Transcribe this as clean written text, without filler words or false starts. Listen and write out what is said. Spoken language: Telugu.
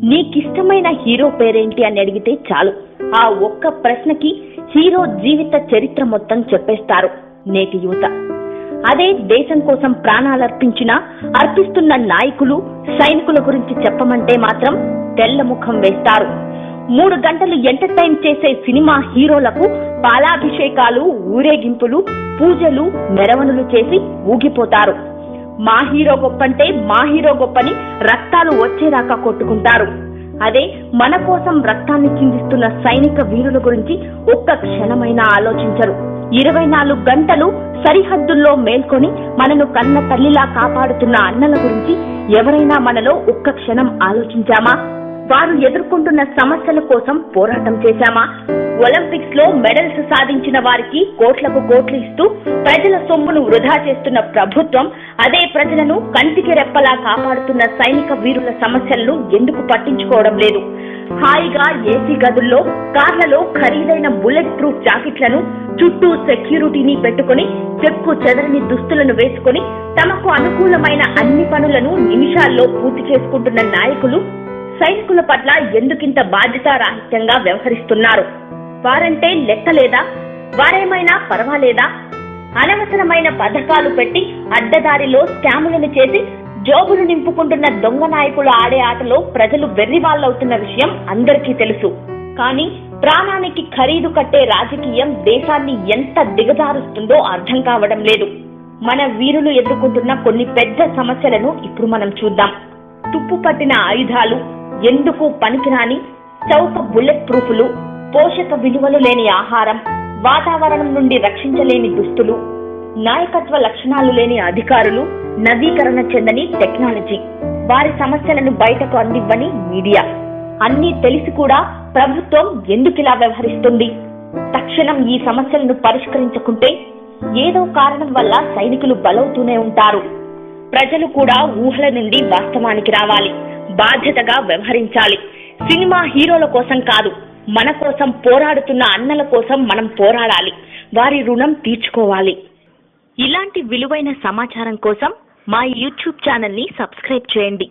నీకిష్టమైన హీరో పేరేంటి అని అడిగితే చాలు, ఆ ఒక్క ప్రశ్నకి హీరో జీవిత చరిత్ర మొత్తం చెప్పేస్తారు నేటి యువత. అదే దేశం కోసం అర్పిస్తున్న నాయకులు, సైనికుల గురించి చెప్పమంటే మాత్రం తెల్ల ముఖం వేస్తారు. 3 గంటలు ఎంటర్టైన్ చేసే సినిమా హీరోలకు పాలాభిషేకాలు, ఊరేగింపులు, పూజలు, మెరవణులు చేసి ఊగిపోతారు. మా హీరో గొప్పంటే మా హీరో గొప్పని రక్తాలు వచ్చేదాకా కొట్టుకుంటారు. అదే మన కోసం రక్తాన్ని చిందిస్తున్న సైనిక వీరుల గురించి ఒక్క క్షణమైనా ఆలోచించరు. 24 గంటలు సరిహద్దుల్లో మేల్కొని మనను కన్న తల్లిలా కాపాడుతున్న అన్నల గురించి ఎవరైనా మనలో ఒక్క క్షణం ఆలోచించామా? వారు ఎదుర్కొంటున్న సమస్యల కోసం పోరాటం చేశామా? ఒలింపిక్స్ లో మెడల్స్ సాధించిన వారికి కోట్లకు కోట్లు ఇస్తూ ప్రజల సొమ్మును వృధా చేస్తున్న ప్రభుత్వం అదే ప్రజలను కంటికి రెప్పలా కాపాడుతున్న సైనిక వీరుల సమస్యలను ఎందుకు పట్టించుకోవడం లేదు? హాయిగా ఏసీ గదుల్లో, కార్లలో ఖరీదైన బుల్లెట్ ప్రూఫ్ జాకెట్లను, చుట్టూ సెక్యూరిటీని పెట్టుకుని, చెక్కు చెదరని దుస్తులను వేసుకుని తమకు అనుకూలమైన అన్ని పనులను నిమిషాల్లో పూర్తి చేసుకుంటున్న నాయకులు సైనికుల పట్ల ఎందుకింత బాధ్యతారాహిత్యంగా వ్యవహరిస్తున్నారు? వారంటే లెక్కలేదా? వారేమైనా పర్వాలేదా? అనవసరమైన పథకాలు పెట్టి అడ్డదారిలో స్కాములను చేసి జోబులు నింపుకుంటున్న దొంగ నాయకులు ఆడే ఆటలో ప్రజలు వెర్రివాళ్లవుతున్న విషయం అందరికీ తెలుసు. కానీ ప్రాణానికి ఖరీదు కట్టే రాజకీయం దేశాన్ని ఎంత దిగజారుస్తుందో అర్థం కావడం లేదు. మన వీరులు ఎదుర్కొంటున్న కొన్ని పెద్ద సమస్యలను ఇప్పుడు మనం చూద్దాం. తుప్పు పట్టిన ఆయుధాలు, ఎందుకు పనికిరాని చౌక బుల్లెట్ ప్రూఫ్లు, పోషక విలువలు లేని ఆహారం, వాతావరణం నుండి రక్షించలేని దుస్తులు, నాయకత్వ లక్షణాలు లేని అధికారులు, నవీకరణ చెందని టెక్నాలజీ, వారి సమస్యలను బయటకు అందివ్వని మీడియా, అన్నీ తెలిసి కూడా ప్రభుత్వం ఎందుకిలా వ్యవహరిస్తుంది? తక్షణం ఈ సమస్యలను పరిష్కరించకుంటే ఏదో కారణం వల్ల సైనికులు బలవుతూనే ఉంటారు. ప్రజలు కూడా ఊహల నుండి వాస్తవానికి రావాలి, బాధ్యతగా వ్యవహరించాలి. సినిమా హీరోల కోసం కాదు, మన కోసం పోరాడుతున్న అన్నల కోసం మనం పోరాడాలి, వారి రుణం తీర్చుకోవాలి. ఇలాంటి విలువైన సమాచారం కోసం మా యూట్యూబ్ ఛానల్ ని సబ్స్క్రైబ్ చేయండి.